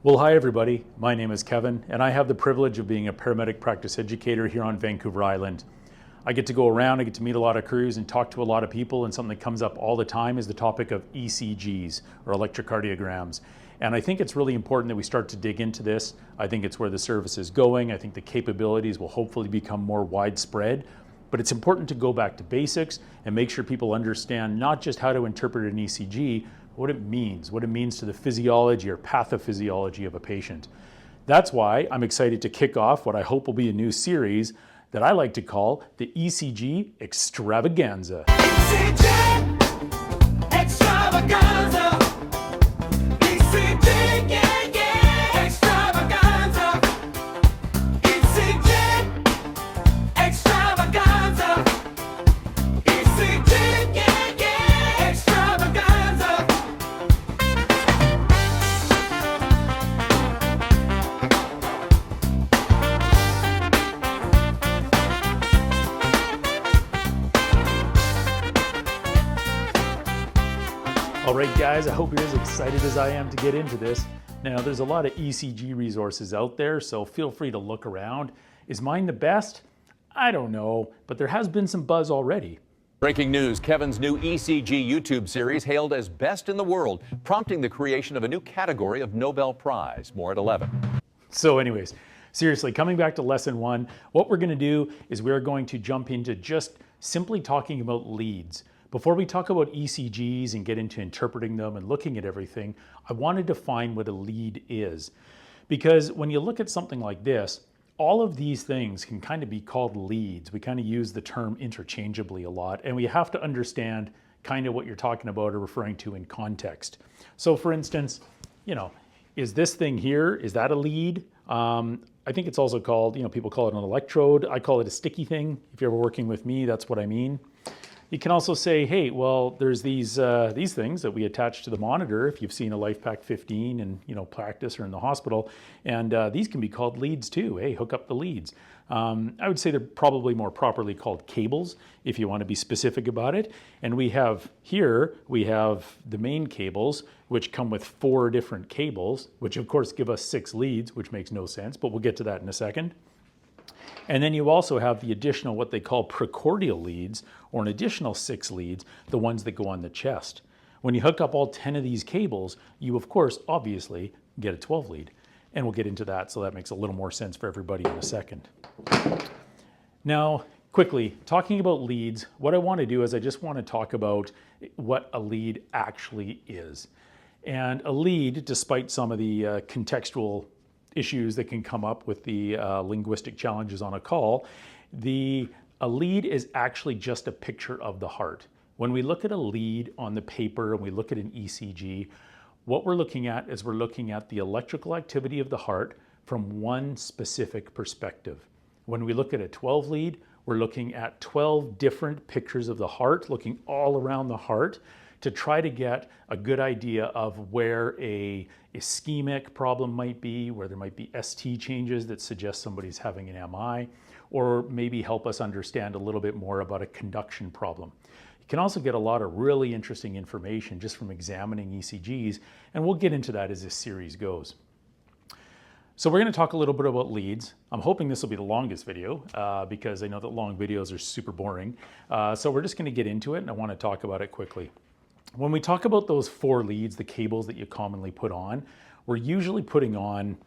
Well, hi everybody. My name is Kevin, and I have the privilege of being a paramedic practice educator here on Vancouver Island. I get to go around, I get to meet a lot of crews and talk to a lot of people, and something that comes up all the time is the topic of ECGs, or electrocardiograms. And I think it's really important that we start to dig into this. I think it's where the service is going. I think the capabilities will hopefully become more widespread. But it's important to go back to basics and make sure people understand not just how to interpret an ECG, what it means to the physiology or pathophysiology of a patient. That's why I'm excited to kick off what I hope will be a new series that I like to call the ECG Extravaganza. ECG Extravaganza. ECG, yeah, yeah, Extravaganza. ECG Extravaganza. ECG, yeah, yeah, Extravaganza. All right, guys, I hope you're as excited as I am to get into this. Now, there's a lot of ECG resources out there, so feel free to look around. Is mine the best? I don't know, but there has been some buzz already. Breaking news, Kevin's new ECG YouTube series hailed as best in the world, prompting the creation of a new category of Nobel Prize. More at 11. So anyways, seriously, coming back to lesson one, what we're gonna do is we're going to jump into just simply talking about leads. Before we talk about ECGs and get into interpreting them and looking at everything, I want to define what a lead is. Because when you look at something like this, all of these things can kind of be called leads. We kind of use the term interchangeably a lot, and we have to understand kind of what you're talking about or referring to in context. So for instance, is this thing here, is that a lead? I think it's also called, people call it an electrode. I call it a sticky thing. If you're ever working with me, that's what I mean. You can also say, hey, well, there's these things that we attach to the monitor if you've seen a LifePak 15 in practice or in the hospital, and these can be called leads too. Hey, hook up the leads. I would say they're probably more properly called cables if you want to be specific about it. And we have the main cables, which come with 4 different cables, which of course give us 6 leads, which makes no sense, but we'll get to that in a second. And then you also have the additional, what they call precordial leads, or an additional 6 leads, the ones that go on the chest. When you hook up all 10 of these cables, you of course, obviously, get a 12 lead. And we'll get into that, so that makes a little more sense for everybody in a second. Now, quickly, talking about leads, what I want to do is I just want to talk about what a lead actually is. And a lead, despite some of the contextual issues that can come up with the linguistic challenges on a call, a lead is actually just a picture of the heart. When we look at a lead on the paper and we look at an ECG, what we're looking at is we're looking at the electrical activity of the heart from one specific perspective. When we look at a 12 lead, we're looking at 12 different pictures of the heart, looking all around the heart to try to get a good idea of where a ischemic problem might be, where there might be ST changes that suggest somebody's having an MI, or maybe help us understand a little bit more about a conduction problem. You can also get a lot of really interesting information just from examining ECGs, and we'll get into that as this series goes. So we're going to talk a little bit about leads. I'm hoping this will be the longest video because I know that long videos are super boring. So we're just going to get into it, and I want to talk about it quickly. When we talk about those 4 leads, the cables that you commonly put on, we're usually putting on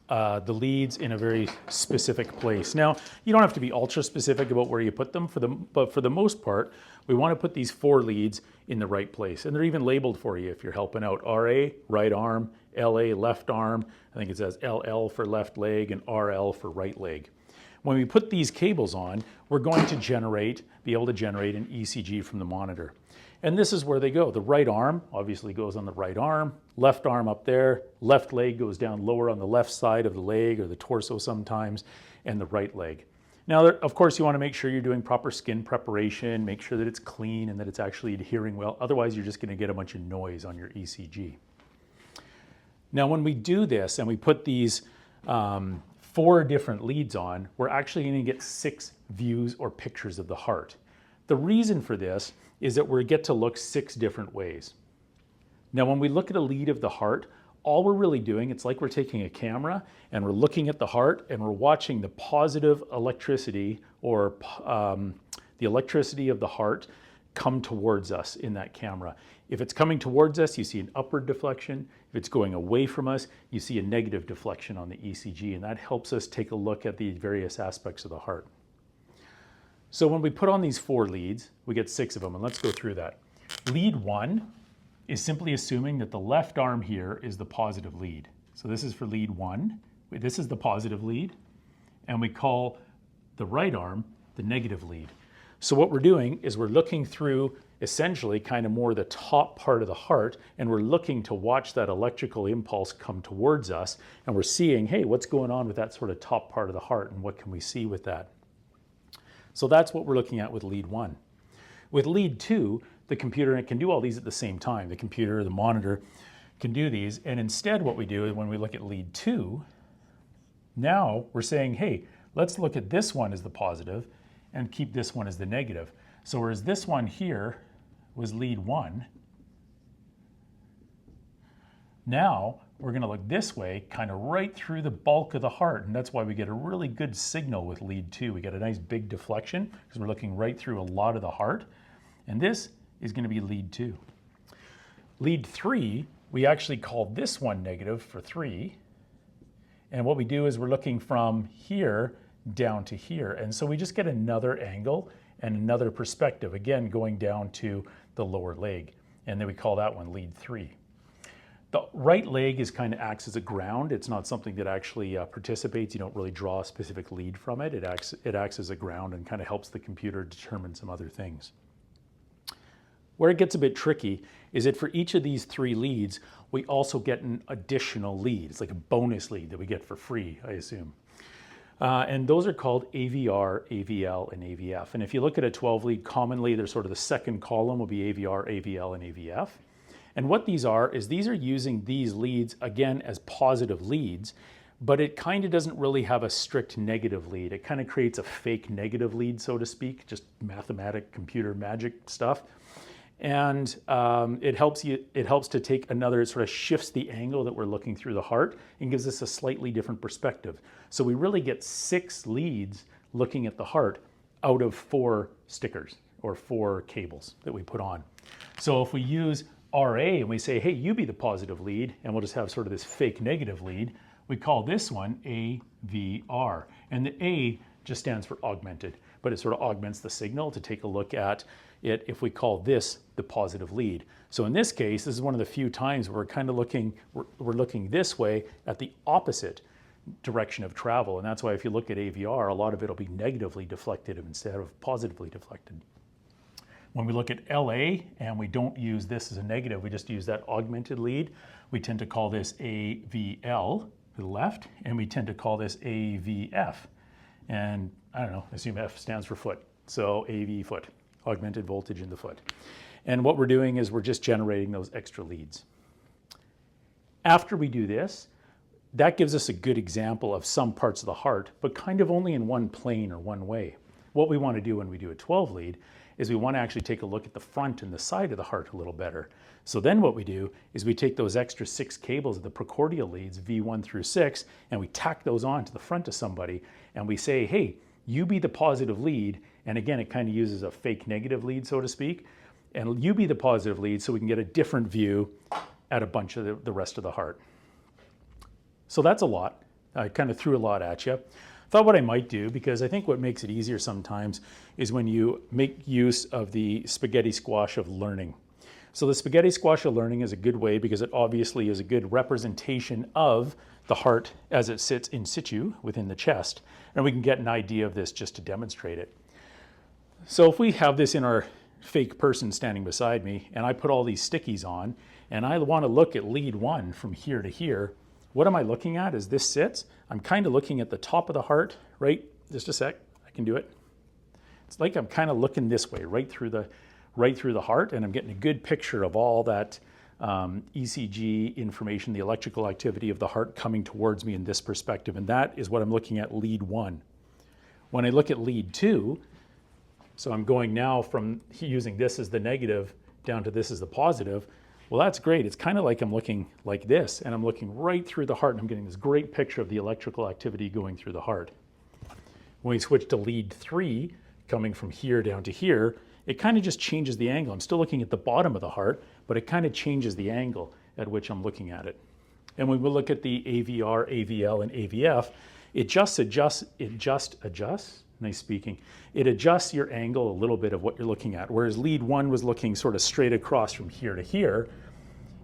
the leads in a very specific place. Now, you don't have to be ultra specific about where you put them, but for the most part, we want to put these 4 leads in the right place. And they're even labeled for you if you're helping out. RA, right arm, LA, left arm. I think it says LL for left leg and RL for right leg. When we put these cables on, we're going to be able to generate an ECG from the monitor. And this is where they go. The right arm obviously goes on the right arm, left arm up there, left leg goes down lower on the left side of the leg or the torso sometimes, and the right leg. Now, of course, you want to make sure you're doing proper skin preparation, make sure that it's clean and that it's actually adhering well. Otherwise, you're just going to get a bunch of noise on your ECG. Now, when we do this and we put these 4 different leads on, we're actually going to get 6 views or pictures of the heart. The reason for this is that we get to look 6 different ways. Now, when we look at a lead of the heart, all we're really doing, it's like we're taking a camera and we're looking at the heart and we're watching the positive electricity or the electricity of the heart come towards us in that camera. If it's coming towards us, you see an upward deflection. If it's going away from us, you see a negative deflection on the ECG, and that helps us take a look at the various aspects of the heart. So when we put on these 4 leads, we get 6 of them, and let's go through that. Lead 1 is simply assuming that the left arm here is the positive lead. So this is for lead 1. This is the positive lead, and we call the right arm the negative lead. So what we're doing is we're looking through essentially kind of more the top part of the heart, and we're looking to watch that electrical impulse come towards us, and we're seeing, hey, what's going on with that sort of top part of the heart, and what can we see with that? So that's what we're looking at with lead 1. With lead 2, the computer, and it can do all these at the same time. The computer, the monitor can do these, and instead what we do is when we look at lead 2, now we're saying, hey, let's look at this one as the positive and keep this one as the negative. So whereas this one here was lead 1, now we're going to look this way, kind of right through the bulk of the heart, and that's why we get a really good signal with lead 2. We get a nice big deflection because we're looking right through a lot of the heart, and this is going to be lead 2. Lead 3, we actually call this one negative for 3, and what we do is we're looking from here down to here, and so we just get another angle and another perspective, again going down to the lower leg, and then we call that one lead 3. The right leg is kind of acts as a ground. It's not something that actually participates. You don't really draw a specific lead from it. It acts as a ground and kind of helps the computer determine some other things. Where it gets a bit tricky is that for each of these 3 leads, we also get an additional lead. It's like a bonus lead that we get for free, I assume. And those are called AVR, AVL, and AVF. And if you look at a 12 lead, commonly they're sort of the second column will be AVR, AVL, and AVF. And what these are is these are using these leads, again, as positive leads, but it kind of doesn't really have a strict negative lead. It kind of creates a fake negative lead, so to speak, just mathematic, computer magic stuff. And it helps to take another, it sort of shifts the angle that we're looking through the heart and gives us a slightly different perspective. So we really get 6 leads looking at the heart out of 4 stickers or 4 cables that we put on. So if we use RA and we say, hey, you be the positive lead, and we'll just have sort of this fake negative lead, we call this one AVR. And the A just stands for augmented, but it sort of augments the signal to take a look at it if we call this the positive lead. So in this case, this is one of the few times where we're kind of looking, we're looking this way at the opposite direction of travel. And that's why if you look at AVR, a lot of it will be negatively deflected instead of positively deflected. When we look at LA and we don't use this as a negative, we just use that augmented lead, we tend to call this AVL to the left, and we tend to call this AVF. And I don't know, I assume F stands for foot. So AV foot, augmented voltage in the foot. And what we're doing is we're just generating those extra leads. After we do this, that gives us a good example of some parts of the heart, but kind of only in one plane or one way. What we want to do when we do a 12 lead is we want to actually take a look at the front and the side of the heart a little better. So then what we do is we take those extra 6 cables of the precordial leads, V1 through 6, and we tack those on to the front of somebody, and we say, hey, you be the positive lead, and again, it kind of uses a fake negative lead, so to speak, and you be the positive lead so we can get a different view at a bunch of the rest of the heart. So that's a lot. I kind of threw a lot at you. Thought what I might do, because I think what makes it easier sometimes is when you make use of the spaghetti squash of learning. So the spaghetti squash of learning is a good way because it obviously is a good representation of the heart as it sits in situ within the chest. And we can get an idea of this just to demonstrate it. So if we have this in our fake person standing beside me and I put all these stickies on and I want to look at lead 1 from here to here, what am I looking at as this sits? I'm kind of looking at the top of the heart, right? Just a sec, I can do it. It's like I'm kind of looking this way, right through the heart, and I'm getting a good picture of all that ECG information, the electrical activity of the heart coming towards me in this perspective, and that is what I'm looking at lead 1. When I look at lead 2, so I'm going now from using this as the negative down to this as the positive, Well, that's great. It's kind of like I'm looking like this, and I'm looking right through the heart, and I'm getting this great picture of the electrical activity going through the heart. When we switch to lead 3, coming from here down to here, it kind of just changes the angle. I'm still looking at the bottom of the heart, but it kind of changes the angle at which I'm looking at it. And when we look at the AVR, AVL, and AVF, it just adjusts, nice speaking, it adjusts your angle a little bit of what you're looking at. Whereas lead 1 was looking sort of straight across from here to here,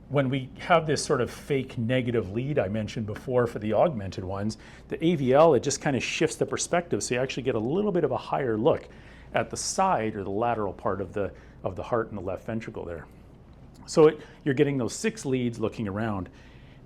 when we have this sort of fake negative lead I mentioned before for the augmented ones, the AVL, it just kind of shifts the perspective, so you actually get a little bit of a higher look at the side or the lateral part of the heart in the left ventricle there. So you're getting those 6 leads looking around.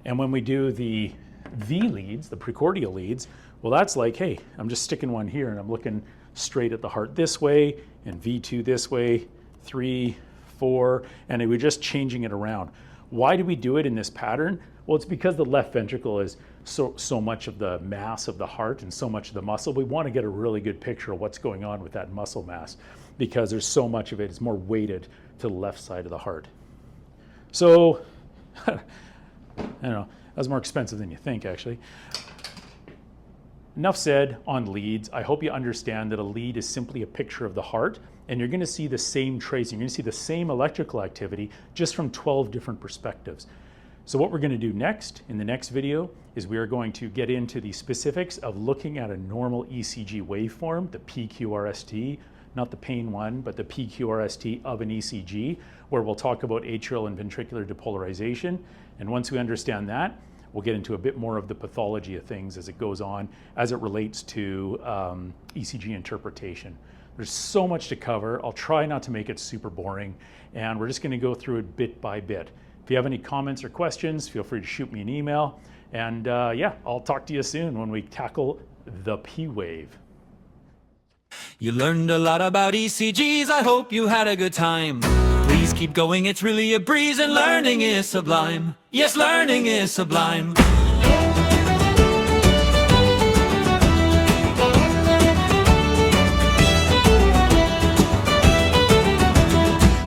And when we do the V leads, the precordial leads, well, that's like, hey, I'm just sticking one here and I'm looking straight at the heart this way, and V2 this way, 3, 4, and we're just changing it around. Why do we do it in this pattern? Well, it's because the left ventricle is so much of the mass of the heart and so much of the muscle. We want to get a really good picture of what's going on with that muscle mass because there's so much of it. It's more weighted to the left side of the heart. So, I don't know, that's more expensive than you think, actually. Enough said on leads. I hope you understand that a lead is simply a picture of the heart, and you're going to see the same tracing. You're going to see the same electrical activity just from 12 different perspectives. So what we're going to do next in the next video is we are going to get into the specifics of looking at a normal ECG waveform, the PQRST, not the pain one, but the PQRST of an ECG, where we'll talk about atrial and ventricular depolarization. And once we understand that, we'll get into a bit more of the pathology of things as it goes on, as it relates to ECG interpretation. There's so much to cover. I'll try not to make it super boring, and we're just going to go through it bit by bit. If you have any comments or questions, feel free to shoot me an email. And yeah, I'll talk to you soon when we tackle the P wave. You learned a lot about ECGs, I hope you had a good time. Please keep going, it's really a breeze and learning is sublime. Yes, learning is sublime.